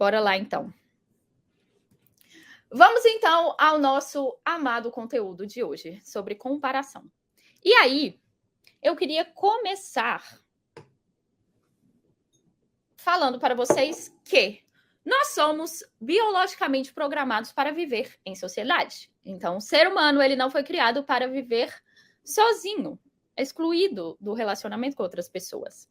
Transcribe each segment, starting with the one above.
Bora lá, então. Vamos, então, ao nosso amado conteúdo de hoje, sobre comparação. E aí, eu queria começar falando para vocês que nós somos biologicamente programados para viver em sociedade. Então, o ser humano ele não foi criado para viver sozinho, excluído do relacionamento com outras pessoas.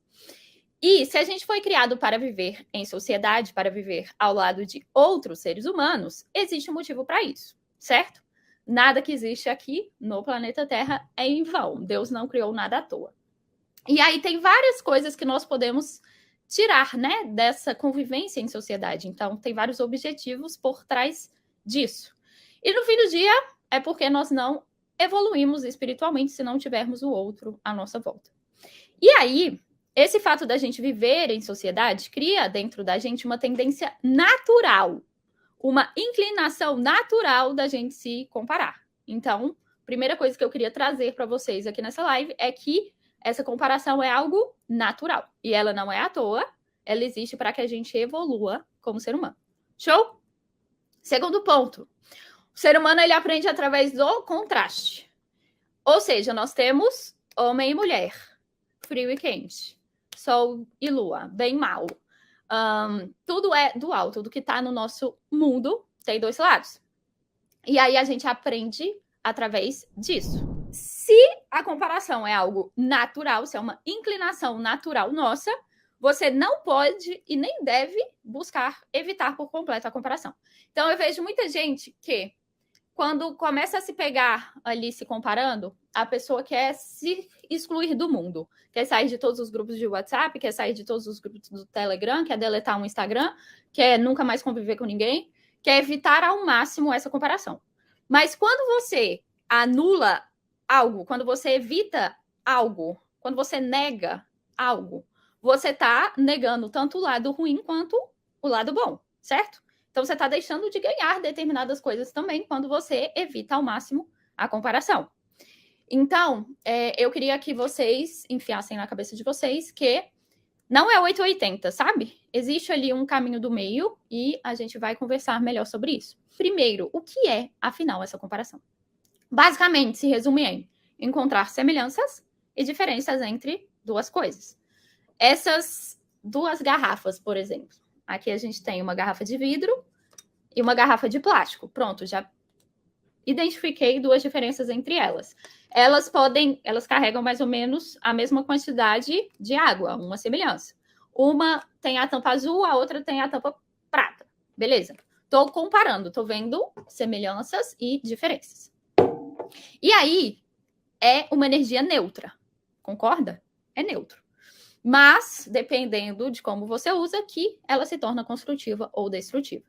E se a gente foi criado para viver em sociedade, para viver ao lado de outros seres humanos, existe um motivo para isso, certo? Nada que existe aqui no planeta Terra é em vão. Deus não criou nada à toa. E aí tem várias coisas que nós podemos tirar, né, dessa convivência em sociedade. Então, tem vários objetivos por trás disso. E no fim do dia, é porque nós não evoluímos espiritualmente se não tivermos o outro à nossa volta. E aí, esse fato da gente viver em sociedade cria dentro da gente uma tendência natural, uma inclinação natural da gente se comparar. Então, a primeira coisa que eu queria trazer para vocês aqui nessa live é que essa comparação é algo natural. E ela não é à toa, ela existe para que a gente evolua como ser humano. Show? Segundo ponto. O ser humano ele aprende através do contraste. Ou seja, nós temos homem e mulher, frio e quente, sol e lua, bem e mal. Tudo é dual, tudo que está no nosso mundo tem dois lados. E aí a gente aprende através disso. Se a comparação é algo natural, se é uma inclinação natural nossa, você não pode e nem deve buscar evitar por completo a comparação. Então eu vejo muita gente que, quando começa a se pegar ali se comparando, a pessoa quer se excluir do mundo. Quer sair de todos os grupos de WhatsApp, quer sair de todos os grupos do Telegram, quer deletar um Instagram, quer nunca mais conviver com ninguém, quer evitar ao máximo essa comparação. Mas quando você anula algo, quando você evita algo, quando você nega algo, você está negando tanto o lado ruim quanto o lado bom, certo? Então, você está deixando de ganhar determinadas coisas também quando você evita ao máximo a comparação. Então, eu queria que vocês enfiassem na cabeça de vocês que não é 880, sabe? Existe ali um caminho do meio e a gente vai conversar melhor sobre isso. Primeiro, o que é, afinal, essa comparação? Basicamente, se resume em encontrar semelhanças e diferenças entre duas coisas. Essas duas garrafas, por exemplo. Aqui a gente tem uma garrafa de vidro e uma garrafa de plástico. Pronto, já identifiquei duas diferenças entre elas. Elas carregam mais ou menos a mesma quantidade de água, uma semelhança. Uma tem a tampa azul, a outra tem a tampa prata. Beleza? Estou comparando, estou vendo semelhanças e diferenças. E aí, é uma energia neutra. Concorda? É neutro. Mas, dependendo de como você usa, que ela se torna construtiva ou destrutiva.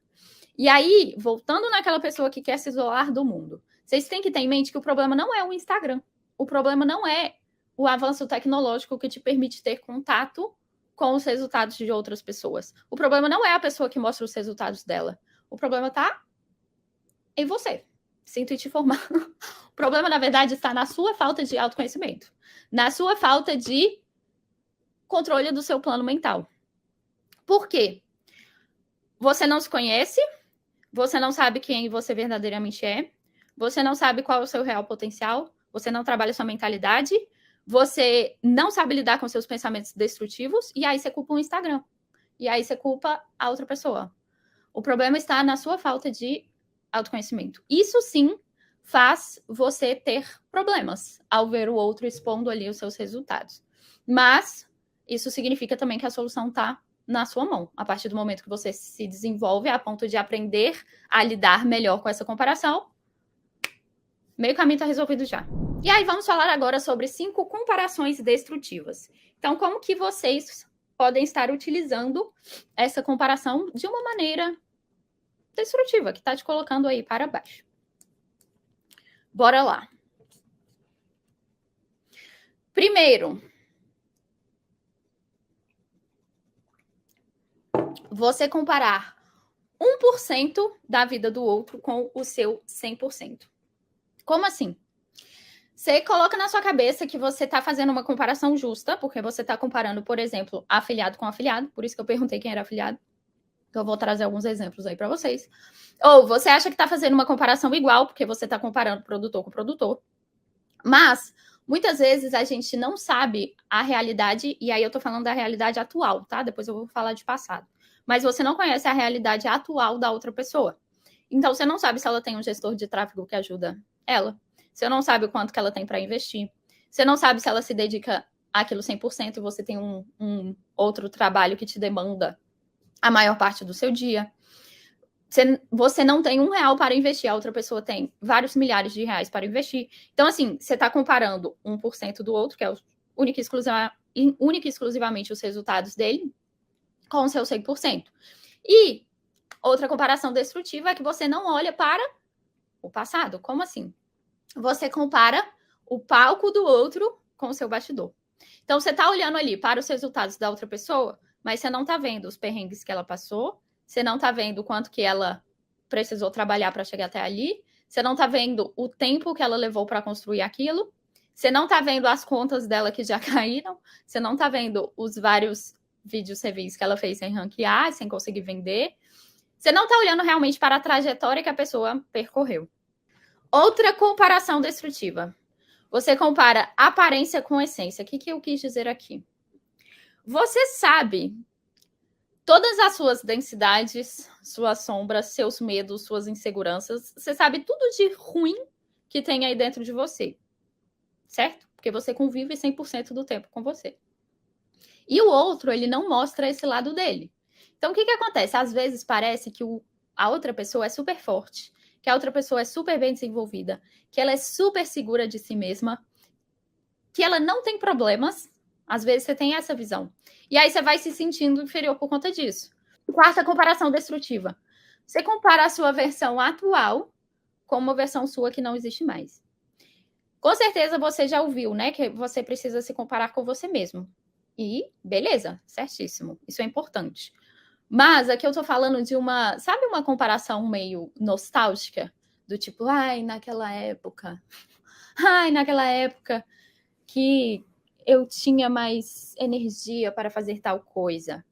E aí, voltando naquela pessoa que quer se isolar do mundo, vocês têm que ter em mente que o problema não é o Instagram. O problema não é o avanço tecnológico que te permite ter contato com os resultados de outras pessoas. O problema não é a pessoa que mostra os resultados dela. O problema está em você. Sinto te informar. O problema, na verdade, está na sua falta de autoconhecimento. Na sua falta de controle do seu plano mental. Por quê? Você não se conhece, você não sabe quem você verdadeiramente é, você não sabe qual é o seu real potencial, você não trabalha sua mentalidade, você não sabe lidar com seus pensamentos destrutivos, e aí você culpa o Instagram. E aí você culpa a outra pessoa. O problema está na sua falta de autoconhecimento. Isso sim faz você ter problemas ao ver o outro expondo ali os seus resultados. Mas isso significa também que a solução está na sua mão. A partir do momento que você se desenvolve a ponto de aprender a lidar melhor com essa comparação, meio caminho está resolvido já. E aí vamos falar agora sobre 5 comparações destrutivas. Então, como que vocês podem estar utilizando essa comparação de uma maneira destrutiva, que está te colocando aí para baixo. Bora lá. Primeiro, você comparar 1% da vida do outro com o seu 100%. Como assim? Você coloca na sua cabeça que você está fazendo uma comparação justa, porque você está comparando, por exemplo, afiliado com afiliado, por isso que eu perguntei quem era afiliado. Eu vou trazer alguns exemplos aí para vocês. Ou você acha que está fazendo uma comparação igual, porque você está comparando produtor com produtor. Mas, muitas vezes, a gente não sabe a realidade, e aí eu estou falando da realidade atual, tá? Depois eu vou falar de passado. Mas você não conhece a realidade atual da outra pessoa. Então, você não sabe se ela tem um gestor de tráfego que ajuda ela. Você não sabe o quanto que ela tem para investir. Você não sabe se ela se dedica àquilo 100% e você tem um outro trabalho que te demanda a maior parte do seu dia. Você não tem R$1 para investir, a outra pessoa tem vários milhares de reais para investir. Então, assim, você está comparando 1% do outro, que é única e exclusivamente os resultados dele, com o seu 100%. E outra comparação destrutiva é que você não olha para o passado. Como assim? Você compara o palco do outro com o seu bastidor. Então, você está olhando ali para os resultados da outra pessoa, mas você não está vendo os perrengues que ela passou, você não está vendo o quanto que ela precisou trabalhar para chegar até ali, você não está vendo o tempo que ela levou para construir aquilo, você não está vendo as contas dela que já caíram, você não está vendo os vários vídeos reviews que ela fez sem ranquear, sem conseguir vender, você não está olhando realmente para a trajetória que a pessoa percorreu. Outra comparação destrutiva. Você compara aparência com essência. O que eu quis dizer aqui? Você sabe todas as suas densidades, suas sombras, seus medos, suas inseguranças. Você sabe tudo de ruim que tem aí dentro de você. Certo? Porque você convive 100% do tempo com você. E o outro, ele não mostra esse lado dele. Então, o que acontece? Às vezes parece que a outra pessoa é super forte, que a outra pessoa é super bem desenvolvida, que ela é super segura de si mesma, que ela não tem problemas. Às vezes você tem essa visão. E aí você vai se sentindo inferior por conta disso. Quarta comparação destrutiva. Você compara a sua versão atual com uma versão sua que não existe mais. Com certeza você já ouviu, né? Que você precisa se comparar com você mesmo. E beleza, certíssimo. Isso é importante. Mas aqui eu tô falando de sabe uma comparação meio nostálgica? Do tipo, naquela época que eu tinha mais energia para fazer tal coisa.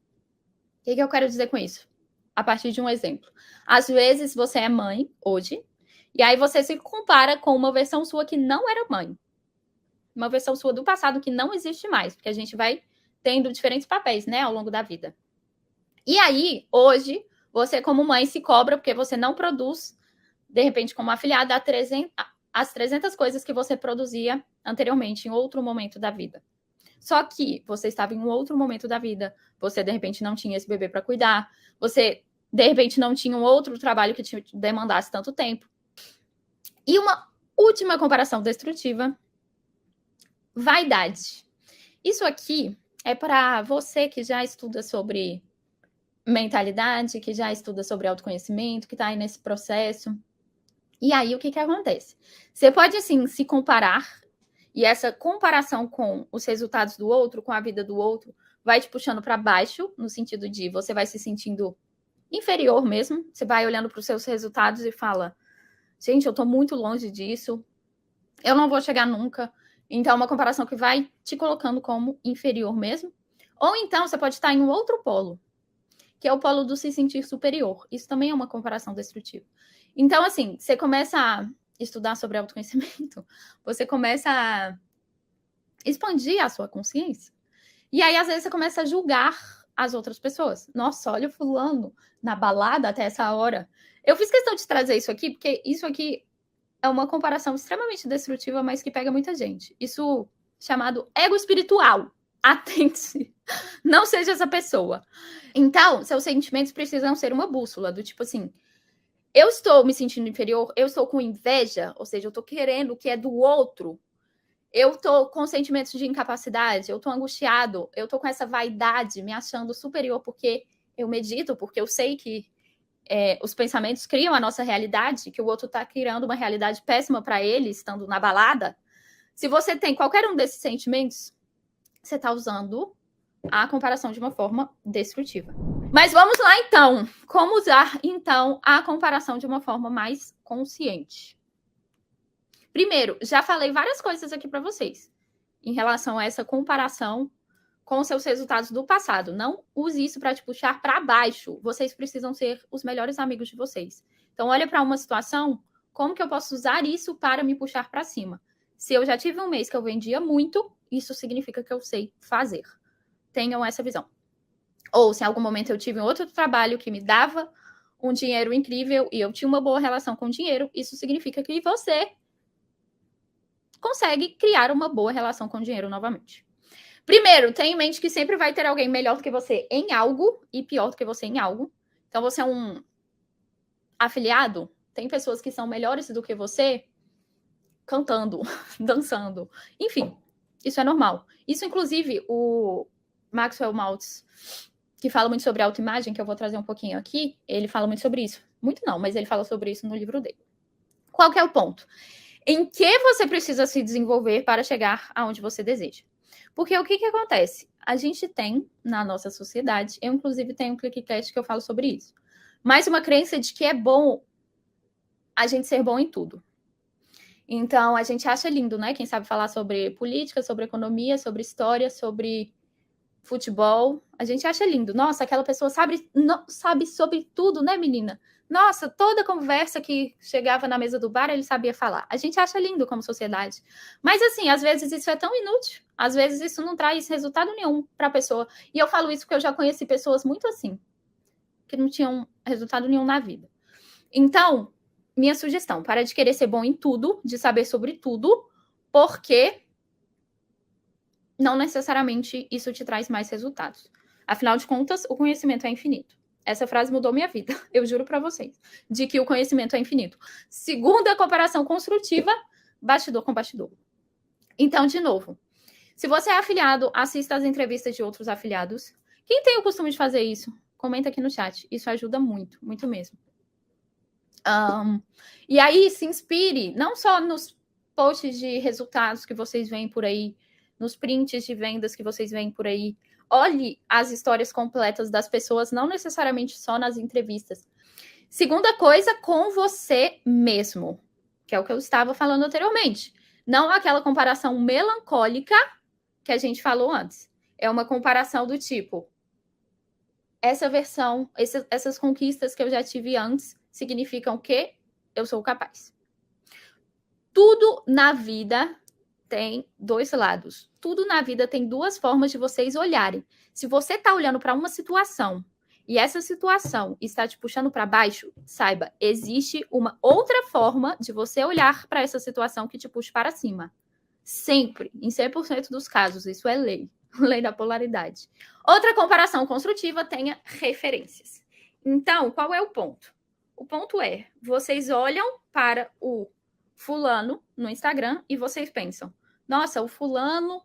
O que eu quero dizer com isso? A partir de um exemplo. Às vezes você é mãe hoje, e aí você se compara com uma versão sua que não era mãe. Uma versão sua do passado que não existe mais, porque a gente vai tendo diferentes papéis, né, ao longo da vida. E aí, hoje, você como mãe se cobra porque você não produz, de repente, como afiliada, as 300 coisas que você produzia anteriormente, em outro momento da vida. Só que você estava em um outro momento da vida, você, de repente, não tinha esse bebê para cuidar, você, de repente, não tinha um outro trabalho que te demandasse tanto tempo. E uma última comparação destrutiva, vaidade. Isso aqui é para você que já estuda sobre mentalidade, que já estuda sobre autoconhecimento, que está aí nesse processo. E aí, o que acontece? Você pode, assim, se comparar, e essa comparação com os resultados do outro, com a vida do outro, vai te puxando para baixo, no sentido de você vai se sentindo inferior mesmo. Você vai olhando para os seus resultados e fala, gente, eu estou muito longe disso, eu não vou chegar nunca. Então, é uma comparação que vai te colocando como inferior mesmo. Ou então, você pode estar em um outro polo, que é o polo do se sentir superior. Isso também é uma comparação destrutiva. Então, assim, você começa a estudar sobre autoconhecimento, você começa a expandir a sua consciência. E aí, às vezes, você começa a julgar as outras pessoas. Nossa, olha o fulano na balada até essa hora. Eu fiz questão de trazer isso aqui, porque isso aqui é uma comparação extremamente destrutiva, mas que pega muita gente. Isso chamado ego espiritual. Atente-se. Não seja essa pessoa. Então, seus sentimentos precisam ser uma bússola, do tipo assim, eu estou me sentindo inferior, eu estou com inveja, ou seja, eu estou querendo o que é do outro, eu estou com sentimentos de incapacidade, eu estou angustiado, eu estou com essa vaidade, me achando superior porque eu medito, porque eu sei que os pensamentos criam a nossa realidade, que o outro está criando uma realidade péssima para ele, estando na balada. Se você tem qualquer um desses sentimentos, você está usando a comparação de uma forma destrutiva. Mas vamos lá, então. Como usar, então, a comparação de uma forma mais consciente? Primeiro, já falei várias coisas aqui para vocês em relação a essa comparação com seus resultados do passado. Não use isso para te puxar para baixo. Vocês precisam ser os melhores amigos de vocês. Então, olha para uma situação, como que eu posso usar isso para me puxar para cima? Se eu já tive um mês que eu vendia muito, isso significa que eu sei fazer. Tenham essa visão. Ou se em algum momento eu tive um outro trabalho que me dava um dinheiro incrível e eu tinha uma boa relação com o dinheiro, isso significa que você consegue criar uma boa relação com o dinheiro novamente. Primeiro, tenha em mente que sempre vai ter alguém melhor do que você em algo e pior do que você em algo. Então, você é um afiliado, tem pessoas que são melhores do que você cantando, dançando. Enfim, isso é normal. Isso, inclusive, o Maxwell Maltz, que fala muito sobre autoimagem, que eu vou trazer um pouquinho aqui, ele fala muito sobre isso. Muito não, mas ele fala sobre isso no livro dele. Qual que é o ponto? Em que você precisa se desenvolver para chegar aonde você deseja? Porque o que acontece? A gente tem, na nossa sociedade, eu inclusive tenho um ClickCast que eu falo sobre isso, mais uma crença de que é bom a gente ser bom em tudo. Então, a gente acha lindo, né? Quem sabe falar sobre política, sobre economia, sobre história, sobre futebol. A gente acha lindo. Nossa, aquela pessoa sabe sobre tudo, né, menina? Nossa, toda conversa que chegava na mesa do bar, ele sabia falar. A gente acha lindo como sociedade. Mas, assim, às vezes isso é tão inútil. Às vezes isso não traz resultado nenhum para a pessoa. E eu falo isso porque eu já conheci pessoas muito assim, que não tinham resultado nenhum na vida. Então, minha sugestão, para de querer ser bom em tudo, de saber sobre tudo, porque não necessariamente isso te traz mais resultados. Afinal de contas, o conhecimento é infinito. Essa frase mudou minha vida, eu juro para vocês, de que o conhecimento é infinito. Segunda comparação construtiva, bastidor com bastidor. Então, de novo, se você é afiliado, assista às entrevistas de outros afiliados. Quem tem o costume de fazer isso? Comenta aqui no chat. Isso ajuda muito, muito mesmo. E aí, se inspire, não só nos posts de resultados que vocês veem por aí, nos prints de vendas que vocês veem por aí. Olhe as histórias completas das pessoas, não necessariamente só nas entrevistas. Segunda coisa, com você mesmo, que é o que eu estava falando anteriormente. Não aquela comparação melancólica que a gente falou antes. É uma comparação do tipo, essa versão, essas conquistas que eu já tive antes significam que eu sou capaz. Tudo na vida tem dois lados. Tudo na vida tem duas formas de vocês olharem. Se você está olhando para uma situação e essa situação está te puxando para baixo, saiba, existe uma outra forma de você olhar para essa situação que te puxa para cima. Sempre, em 100% dos casos, isso é lei. Lei da polaridade. Outra comparação construtiva, tenha referências. Então, qual é o ponto? O ponto é, vocês olham para o fulano no Instagram e vocês pensam, nossa, o fulano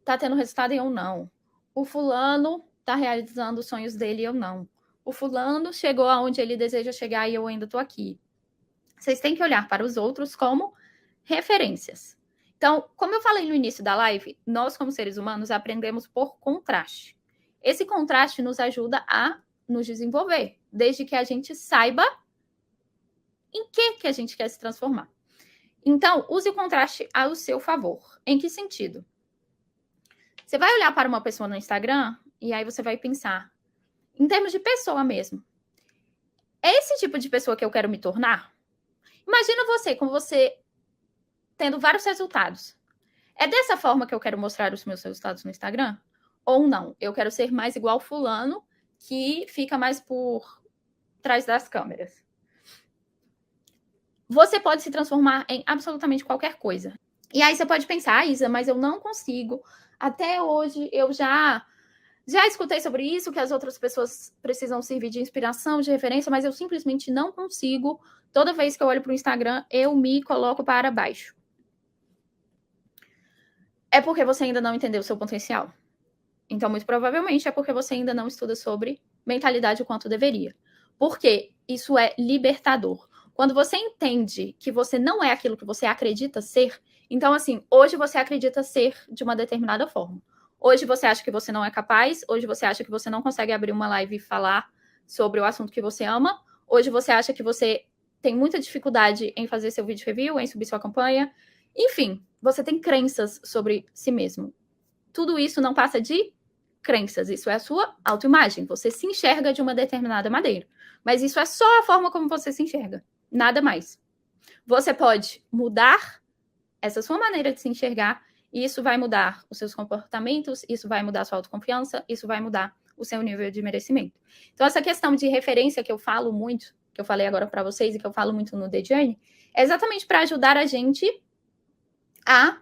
tá tendo resultado e eu não. O fulano tá realizando os sonhos dele e eu não. O fulano chegou aonde ele deseja chegar e eu ainda tô aqui. Vocês têm que olhar para os outros como referências. Então, como eu falei no início da live, nós como seres humanos aprendemos por contraste. Esse contraste nos ajuda a nos desenvolver, desde que a gente saiba em que a gente quer se transformar. Então, use o contraste ao seu favor. Em que sentido? Você vai olhar para uma pessoa no Instagram e aí você vai pensar, em termos de pessoa mesmo, é esse tipo de pessoa que eu quero me tornar? Imagina você, com você tendo vários resultados. É dessa forma que eu quero mostrar os meus resultados no Instagram? Ou não? Eu quero ser mais igual fulano, que fica mais por trás das câmeras. Você pode se transformar em absolutamente qualquer coisa. E aí você pode pensar, Isa, mas eu não consigo. Até hoje eu já escutei sobre isso, que as outras pessoas precisam servir de inspiração, de referência, mas eu simplesmente não consigo. Toda vez que eu olho para o Instagram, eu me coloco para baixo. É porque você ainda não entendeu o seu potencial. Então, muito provavelmente, é porque você ainda não estuda sobre mentalidade o quanto deveria. Porque isso é libertador. Quando você entende que você não é aquilo que você acredita ser, então, assim, hoje você acredita ser de uma determinada forma. Hoje você acha que você não é capaz, hoje você acha que você não consegue abrir uma live e falar sobre o assunto que você ama, hoje você acha que você tem muita dificuldade em fazer seu vídeo review, em subir sua campanha. Enfim, você tem crenças sobre si mesmo. Tudo isso não passa de crenças, isso é a sua autoimagem. Você se enxerga de uma determinada maneira. Mas isso é só a forma como você se enxerga, nada mais. Você pode mudar essa sua maneira de se enxergar, e isso vai mudar os seus comportamentos, isso vai mudar a sua autoconfiança, isso vai mudar o seu nível de merecimento. Então, essa questão de referência que eu falo muito, que eu falei agora para vocês e que eu falo muito no The Journey, é exatamente para ajudar a gente a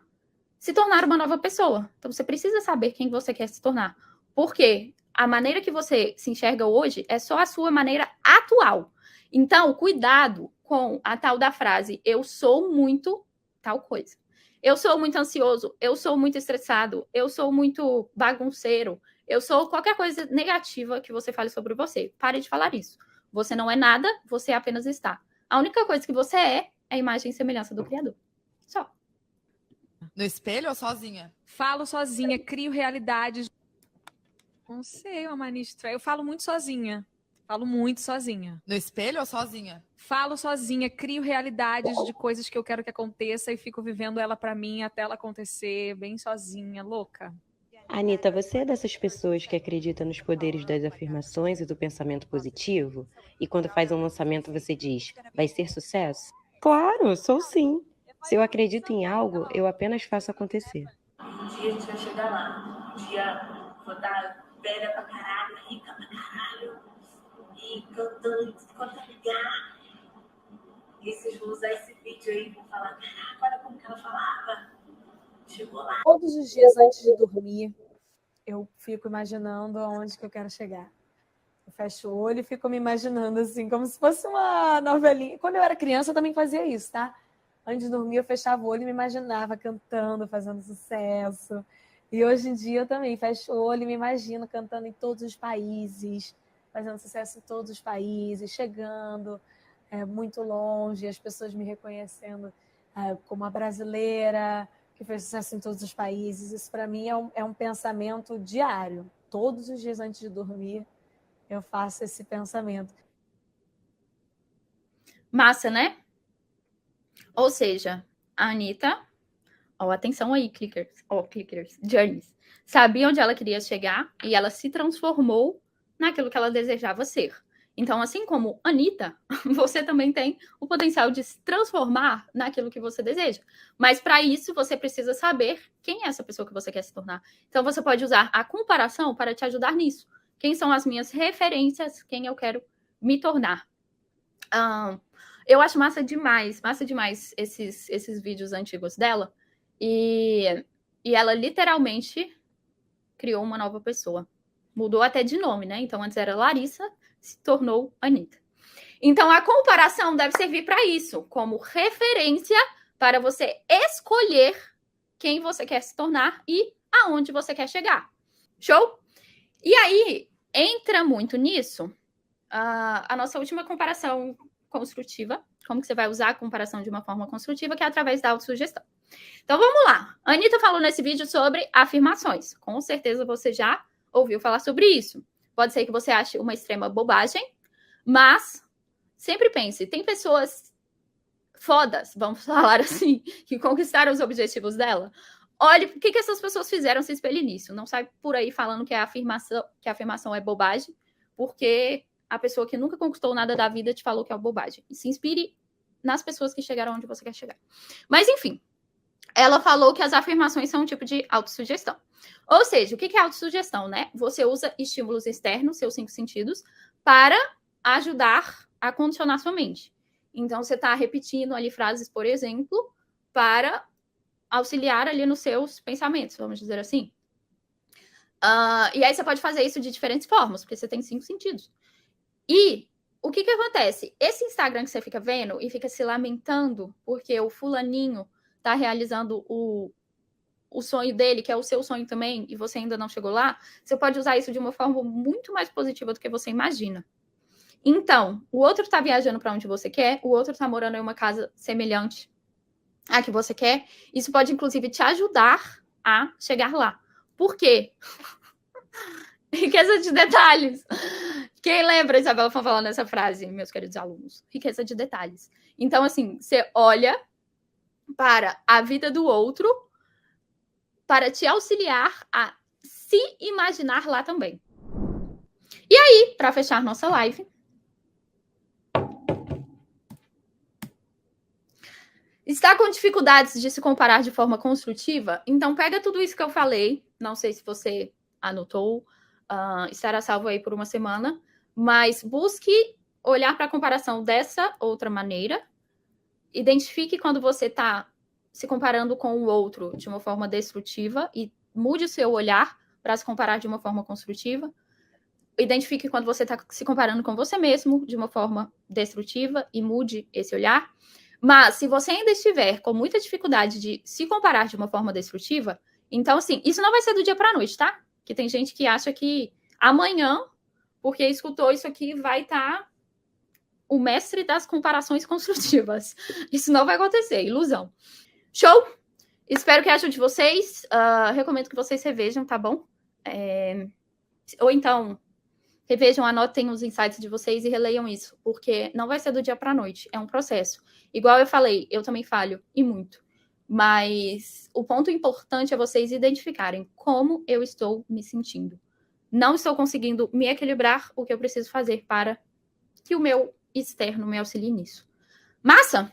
se tornar uma nova pessoa. Então, você precisa saber quem você quer se tornar. Porque a maneira que você se enxerga hoje é só a sua maneira atual. Então, cuidado com a tal da frase, eu sou muito tal coisa. Eu sou muito ansioso, eu sou muito estressado, eu sou muito bagunceiro, eu sou qualquer coisa negativa que você fale sobre você. Pare de falar isso. Você não é nada, você apenas está. A única coisa que você é a imagem e semelhança do Criador. Só. No espelho ou sozinha? Falo sozinha, crio realidades. Não sei, uma mania estranha. Eu falo muito sozinha. Falo muito sozinha. No espelho ou sozinha? Falo sozinha, crio realidades de coisas que eu quero que aconteça e fico vivendo ela pra mim até ela acontecer, bem sozinha, louca. Anitta, você é dessas pessoas que acredita nos poderes das afirmações e do pensamento positivo? E quando faz um lançamento você diz, vai ser sucesso? Claro, sou sim. Se eu acredito em algo, eu apenas faço acontecer. Um dia a gente vai chegar lá. Um dia vou estar velha pra caralho, rica pra caralho. E cantando enquanto ligar. E vocês vão usar esse vídeo aí e vão falar, caraca, olha como que ela falava. Chegou lá. Todos os dias antes de dormir, eu fico imaginando aonde que eu quero chegar. Eu fecho o olho e fico me imaginando assim, como se fosse uma novelinha. Quando eu era criança, eu também fazia isso, tá? Antes de dormir, eu fechava o olho e me imaginava cantando, fazendo sucesso. E hoje em dia eu também fecho o olho e me imagino cantando em todos os países, fazendo sucesso em todos os países, chegando muito longe, as pessoas me reconhecendo como a brasileira que fez sucesso em todos os países. Isso para mim é um pensamento diário. Todos os dias antes de dormir, eu faço esse pensamento. Massa, né? Ou seja, a Anitta, atenção aí, clickers, journeys, sabia onde ela queria chegar e ela se transformou naquilo que ela desejava ser. Então, assim como Anitta, você também tem o potencial de se transformar naquilo que você deseja. Mas para isso, você precisa saber quem é essa pessoa que você quer se tornar. Então, você pode usar a comparação para te ajudar nisso. Quem são as minhas referências, quem eu quero me tornar. Eu acho massa demais esses vídeos antigos dela. E ela literalmente criou uma nova pessoa. Mudou até de nome, né? Então, antes era Larissa, se tornou Anitta. Então, a comparação deve servir para isso, como referência para você escolher quem você quer se tornar e aonde você quer chegar. Show? E aí, entra muito nisso a nossa última comparação construtiva, como que você vai usar a comparação de uma forma construtiva, que é através da autossugestão. Então, vamos lá. A Anitta falou nesse vídeo sobre afirmações. Com certeza você já ouviu falar sobre isso. Pode ser que você ache uma extrema bobagem, mas sempre pense, tem pessoas fodas, vamos falar assim, que conquistaram os objetivos dela. Olha, o que essas pessoas fizeram, se espelhe nisso. Não sai por aí falando que a afirmação é bobagem, porque a pessoa que nunca conquistou nada da vida te falou que é bobagem. E se inspire nas pessoas que chegaram onde você quer chegar. Mas, enfim, ela falou que as afirmações são um tipo de autossugestão. Ou seja, o que é autossugestão, né? Você usa estímulos externos, seus 5 sentidos, para ajudar a condicionar sua mente. Então, você está repetindo ali frases, por exemplo, para auxiliar ali nos seus pensamentos, vamos dizer assim. E aí você pode fazer isso de diferentes formas, porque você tem 5 sentidos. E o que acontece? Esse Instagram que você fica vendo e fica se lamentando porque o fulaninho está realizando o sonho dele, que é o seu sonho também, e você ainda não chegou lá, você pode usar isso de uma forma muito mais positiva do que você imagina. Então, o outro está viajando para onde você quer, o outro está morando em uma casa semelhante à que você quer. Isso pode, inclusive, te ajudar a chegar lá. Por quê? Riqueza de detalhes. Quem lembra, Isabela foi falando essa frase, meus queridos alunos? Riqueza de detalhes. Então, assim, você olha para a vida do outro para te auxiliar a se imaginar lá também. E aí, para fechar nossa live, está com dificuldades de se comparar de forma construtiva? Então, pega tudo isso que eu falei. Não sei se você anotou, estará salvo aí por uma semana, mas busque olhar para a comparação dessa outra maneira. Identifique quando você está se comparando com o outro de uma forma destrutiva e mude o seu olhar para se comparar de uma forma construtiva. Identifique quando você está se comparando com você mesmo de uma forma destrutiva e mude esse olhar. Mas se você ainda estiver com muita dificuldade de se comparar de uma forma destrutiva, então, assim, isso não vai ser do dia para a noite, tá? Que tem gente que acha que amanhã, porque escutou isso aqui, vai estar o mestre das comparações construtivas. Isso não vai acontecer, ilusão. Show? Espero que ajude vocês. Recomendo que vocês revejam, tá bom? Ou então, revejam, anotem os insights de vocês e releiam isso, porque não vai ser do dia para a noite, é um processo. Igual eu falei, eu também falho, e muito. Mas o ponto importante é vocês identificarem como eu estou me sentindo. Não estou conseguindo me equilibrar, o que eu preciso fazer para que o meu externo me auxilie nisso. Massa?